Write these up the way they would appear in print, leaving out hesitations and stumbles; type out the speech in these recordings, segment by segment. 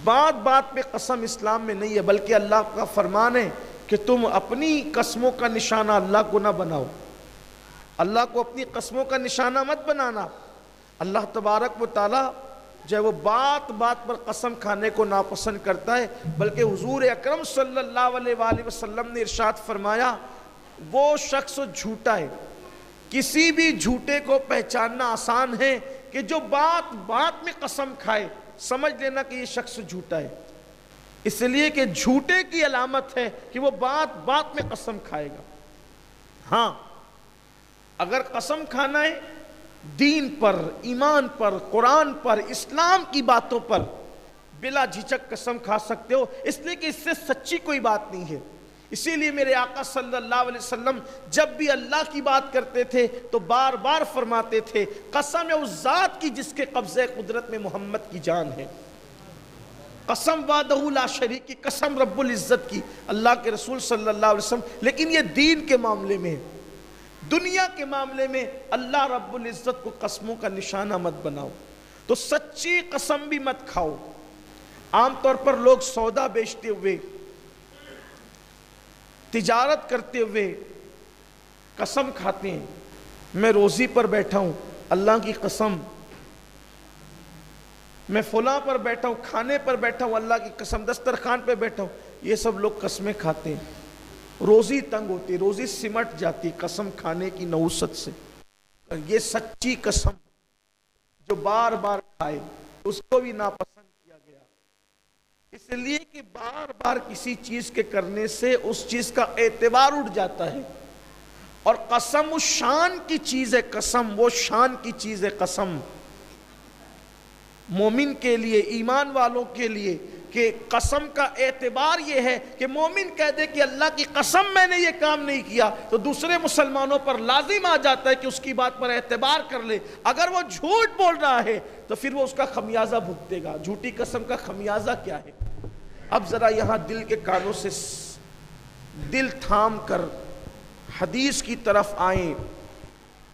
بات بات پہ قسم اسلام میں نہیں ہے، بلکہ اللہ کا فرمان ہے کہ تم اپنی قسموں کا نشانہ اللہ کو نہ بناؤ، اللہ کو اپنی قسموں کا نشانہ مت بنانا۔ اللہ تبارک و تعالی جو ہے وہ بات بات پر قسم کھانے کو ناپسند کرتا ہے، بلکہ حضور اکرم صلی اللہ علیہ وآلہ وسلم نے ارشاد فرمایا وہ شخص جھوٹا ہے، کسی بھی جھوٹے کو پہچاننا آسان ہے کہ جو بات بات میں قسم کھائے، سمجھ لینا کہ یہ شخص جھوٹا ہے، اس لیے کہ جھوٹے کی علامت ہے کہ وہ بات بات میں قسم کھائے گا۔ ہاں اگر قسم کھانا ہے دین پر، ایمان پر، قرآن پر، اسلام کی باتوں پر، بلا جھجک قسم کھا سکتے ہو، اس لیے کہ اس سے سچی کوئی بات نہیں ہے۔ اسی لیے میرے آقا صلی اللہ علیہ وسلم جب بھی اللہ کی بات کرتے تھے تو بار بار فرماتے تھے قسم ہے اس ذات کی جس کے قبضے قدرت میں محمد کی جان ہے، قسم وحدہ لا شریک کی، قسم رب العزت کی، اللہ کے رسول صلی اللہ علیہ وسلم۔ لیکن یہ دین کے معاملے میں، دنیا کے معاملے میں اللہ رب العزت کو قسموں کا نشانہ مت بناؤ، تو سچی قسم بھی مت کھاؤ۔ عام طور پر لوگ سودا بیچتے ہوئے، تجارت کرتے ہوئے قسم کھاتے ہیں، میں روزی پر بیٹھا ہوں اللہ کی قسم، میں فلاں پر بیٹھا ہوں، کھانے پر بیٹھا ہوں اللہ کی قسم، دسترخوان پہ بیٹھا ہوں، یہ سب لوگ قسمیں کھاتے ہیں۔ روزی تنگ ہوتی، روزی سمٹ جاتی قسم کھانے کی نحوست سے۔ یہ سچی قسم جو بار بار کھائے اس کو بھی ناپسند کیا گیا، اس لیے کہ بار بار کسی چیز کے کرنے سے اس چیز کا اعتبار اٹھ جاتا ہے، اور قسم اس شان کی چیز ہے، قسم وہ شان کی چیز ہے۔ قسم مومن کے لیے، ایمان والوں کے لیے، کہ قسم کا اعتبار یہ ہے کہ مومن کہہ دے کہ اللہ کی قسم میں نے یہ کام نہیں کیا، تو دوسرے مسلمانوں پر لازم آ جاتا ہے کہ اس کی بات پر اعتبار کر لے۔ اگر وہ جھوٹ بول رہا ہے تو پھر وہ اس کا خمیازہ بھگتے گا۔ جھوٹی قسم کا خمیازہ کیا ہے؟ اب ذرا یہاں دل کے کانوں سے دل تھام کر حدیث کی طرف آئیں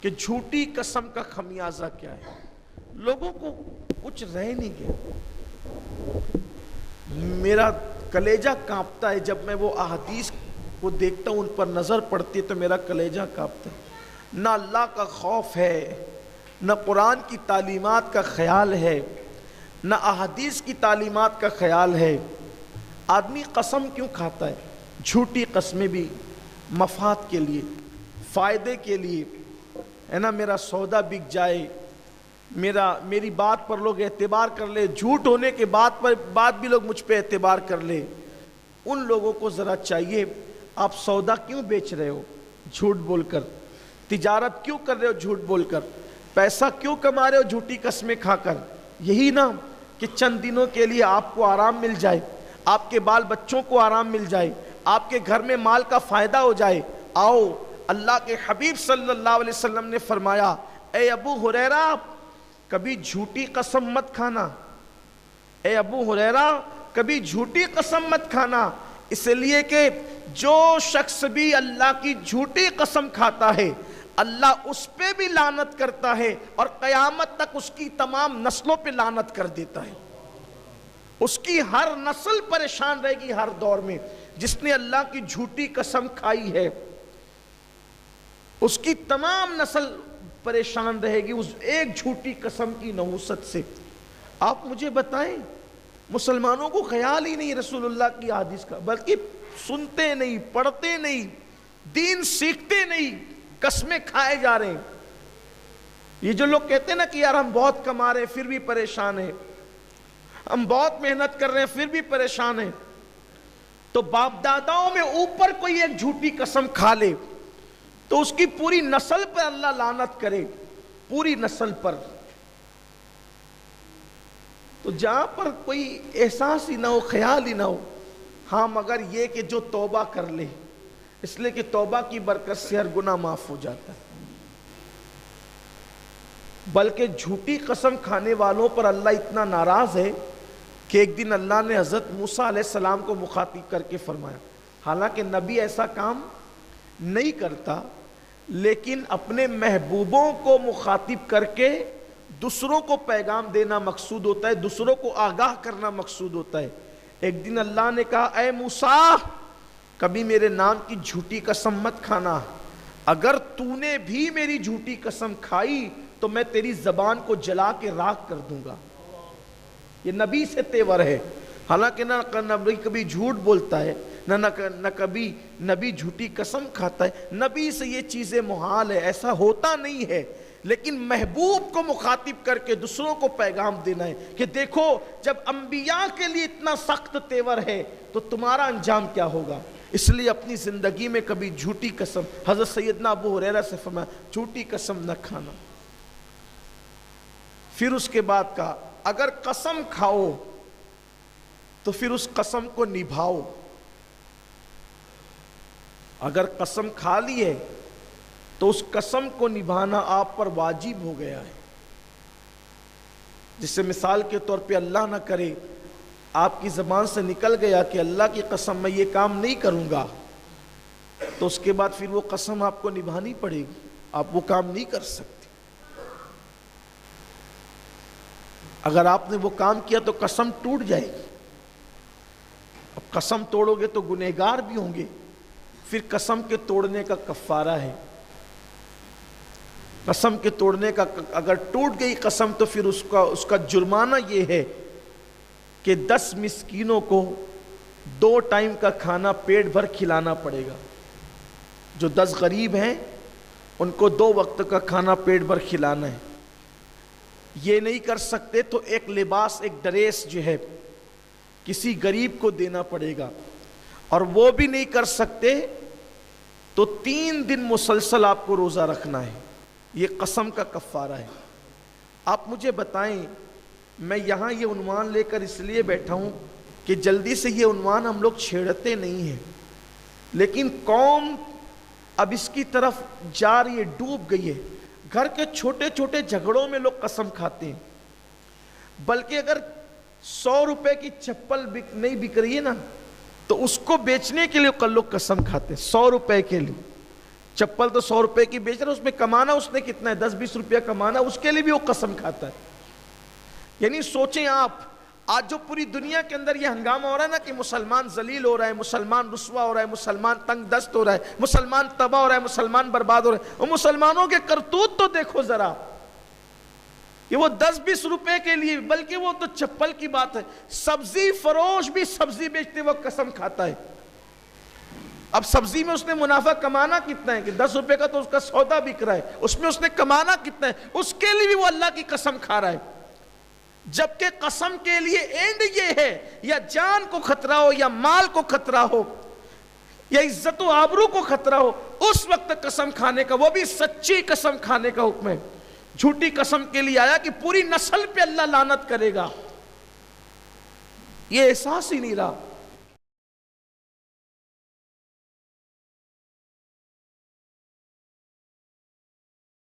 کہ جھوٹی قسم کا خمیازہ کیا ہے۔ لوگوں کو کچھ رہ نہیں گیا، میرا کلیجہ کانپتا ہے جب میں وہ احادیث کو دیکھتا ہوں، ان پر نظر پڑتی ہے تو میرا کلیجہ کانپتا ہے۔ نہ اللہ کا خوف ہے، نہ قرآن کی تعلیمات کا خیال ہے، نہ احادیث کی تعلیمات کا خیال ہے۔ آدمی قسم کیوں کھاتا ہے؟ جھوٹی قسمیں بھی مفاد کے لیے، فائدے کے لیے، ہے نا، میرا سودا بک جائے، میری بات پر لوگ اعتبار کر لے، جھوٹ ہونے کے بعد بھی لوگ مجھ پہ اعتبار کر لے۔ ان لوگوں کو ذرا چاہیے، آپ سودا کیوں بیچ رہے ہو جھوٹ بول کر؟ تجارت کیوں کر رہے ہو جھوٹ بول کر؟ پیسہ کیوں کما رہے ہو جھوٹی قسمیں کھا کر؟ یہی نا کہ چند دنوں کے لیے آپ کو آرام مل جائے، آپ کے بال بچوں کو آرام مل جائے، آپ کے گھر میں مال کا فائدہ ہو جائے۔ آؤ، اللہ کے حبیب صلی اللہ علیہ وسلم نے فرمایا اے ابو ہریرہ کبھی جھوٹی قسم مت کھانا، اے ابو ہریرہ کبھی جھوٹی قسم مت کھانا، اس لیے کہ جو شخص بھی اللہ کی جھوٹی قسم کھاتا ہے اللہ اس پہ بھی لعنت کرتا ہے، اور قیامت تک اس کی تمام نسلوں پہ لعنت کر دیتا ہے۔ اس کی ہر نسل پریشان رہے گی ہر دور میں۔ جس نے اللہ کی جھوٹی قسم کھائی ہے اس کی تمام نسل پریشان رہے گی اس ایک جھوٹی قسم کی نحوست سے۔ آپ مجھے بتائیں، مسلمانوں کو خیال ہی نہیں رسول اللہ کی حدیث کا، بلکہ سنتے نہیں، پڑھتے نہیں، دین سیکھتے نہیں، قسمیں کھائے جا رہے ہیں۔ یہ جو لوگ کہتے ہیں نا کہ یار ہم بہت کما رہے ہیں پھر بھی پریشان ہیں، ہم بہت محنت کر رہے ہیں پھر بھی پریشان ہیں، تو باپ داداؤں میں اوپر کوئی ایک جھوٹی قسم کھا لے تو اس کی پوری نسل پر اللہ لعنت کرے، پوری نسل پر۔ تو جہاں پر کوئی احساس ہی نہ ہو، خیال ہی نہ ہو، ہاں مگر یہ کہ جو توبہ کر لے، اس لیے کہ توبہ کی برکت سے ہر گناہ معاف ہو جاتا ہے۔ بلکہ جھوٹی قسم کھانے والوں پر اللہ اتنا ناراض ہے کہ ایک دن اللہ نے حضرت موسیٰ علیہ السلام کو مخاطب کر کے فرمایا، حالانکہ نبی ایسا کام نہیں کرتا، لیکن اپنے محبوبوں کو مخاطب کر کے دوسروں کو پیغام دینا مقصود ہوتا ہے، دوسروں کو آگاہ کرنا مقصود ہوتا ہے۔ ایک دن اللہ نے کہا اے موسیٰ کبھی میرے نام کی جھوٹی قسم مت کھانا، اگر تو نے بھی میری جھوٹی قسم کھائی تو میں تیری زبان کو جلا کے راکھ کر دوں گا۔ یہ نبی سے تیور ہے، حالانکہ نہ نبی کبھی جھوٹ بولتا ہے، نہ کبھی نبی جھوٹی قسم کھاتا ہے، نبی سے یہ چیزیں محال ہے، ایسا ہوتا نہیں ہے، لیکن محبوب کو مخاطب کر کے دوسروں کو پیغام دینا ہے کہ دیکھو جب انبیاء کے لیے اتنا سخت تیور ہے تو تمہارا انجام کیا ہوگا۔ اس لیے اپنی زندگی میں کبھی جھوٹی قسم، حضرت سیدنا ابو ہریرہ سے فرمایا جھوٹی قسم نہ کھانا۔ پھر اس کے بعد کہا اگر قسم کھاؤ تو پھر اس قسم کو نبھاؤ، اگر قسم کھا لی ہے تو اس قسم کو نبھانا آپ پر واجب ہو گیا ہے۔ جس سے مثال کے طور پہ اللہ نہ کرے آپ کی زبان سے نکل گیا کہ اللہ کی قسم میں یہ کام نہیں کروں گا، تو اس کے بعد پھر وہ قسم آپ کو نبھانی پڑے گی، آپ وہ کام نہیں کر سکتے۔ اگر آپ نے وہ کام کیا تو قسم ٹوٹ جائے گی، اب قسم توڑو گے تو گنہگار بھی ہوں گے، پھر قسم کے توڑنے کا کفارہ ہے۔ قسم کے توڑنے کا اگر ٹوٹ گئی قسم تو پھر اس کا جرمانہ یہ ہے کہ 10 مسکینوں کو 2 ٹائم کا کھانا پیٹ بھر کھلانا پڑے گا۔ جو 10 غریب ہیں ان کو 2 وقت کا کھانا پیٹ بھر کھلانا ہے۔ یہ نہیں کر سکتے تو ایک لباس، ایک ڈریس جو ہے کسی غریب کو دینا پڑے گا، اور وہ بھی نہیں کر سکتے تو 3 دن مسلسل آپ کو روزہ رکھنا ہے۔ یہ قسم کا کفارہ ہے۔ آپ مجھے بتائیں، میں یہاں یہ عنوان لے کر اس لیے بیٹھا ہوں کہ جلدی سے یہ عنوان ہم لوگ چھیڑتے نہیں ہیں، لیکن قوم اب اس کی طرف جا رہی ہے، ڈوب گئی ہے۔ گھر کے چھوٹے چھوٹے جھگڑوں میں لوگ قسم کھاتے ہیں، بلکہ اگر 100 روپے کی چپل نہیں بک رہی ہے نا تو اس کو بیچنے کے لیے لوگ قسم کھاتے ہیں۔ 100 روپے کے لیے چپل تو 100 روپے کی بیچ رہا ہے، اس میں کمانا اس نے کتنا ہے، 10-20 روپیہ کمانا، اس کے لیے بھی وہ قسم کھاتا ہے۔ یعنی سوچیں آپ، آج جو پوری دنیا کے اندر یہ ہنگامہ ہو رہا ہے نا کہ مسلمان ذلیل ہو رہا ہے، مسلمان رسوا ہو رہا ہے، مسلمان تنگ دست ہو رہا ہے، مسلمان تباہ ہو رہا ہے، مسلمان برباد ہو رہا ہے، اور مسلمانوں کے کرتوت تو دیکھو ذرا، یہ وہ 10-20 روپے کے لیے، بلکہ وہ تو چپل کی بات ہے، سبزی فروش بھی سبزی بیچتے وقت قسم کھاتا ہے۔ اب سبزی میں اس نے منافع کمانا کتنا ہے کہ 10 روپے کا تو اس کا سودا بک رہا ہے، اس میں اس نے کمانا کتنا ہے، اس کے لیے بھی وہ اللہ کی قسم کھا رہا ہے۔ جبکہ قسم کے لیے اینڈ یہ ہے، یا جان کو خطرہ ہو، یا مال کو خطرہ ہو، یا عزت و آبرو کو خطرہ ہو، اس وقت قسم کھانے کا، وہ بھی سچی قسم کھانے کا حکم ہے۔ جھوٹی قسم کے لیے آیا کہ پوری نسل پہ اللہ لعنت کرے گا، یہ احساس ہی نہیں رہا۔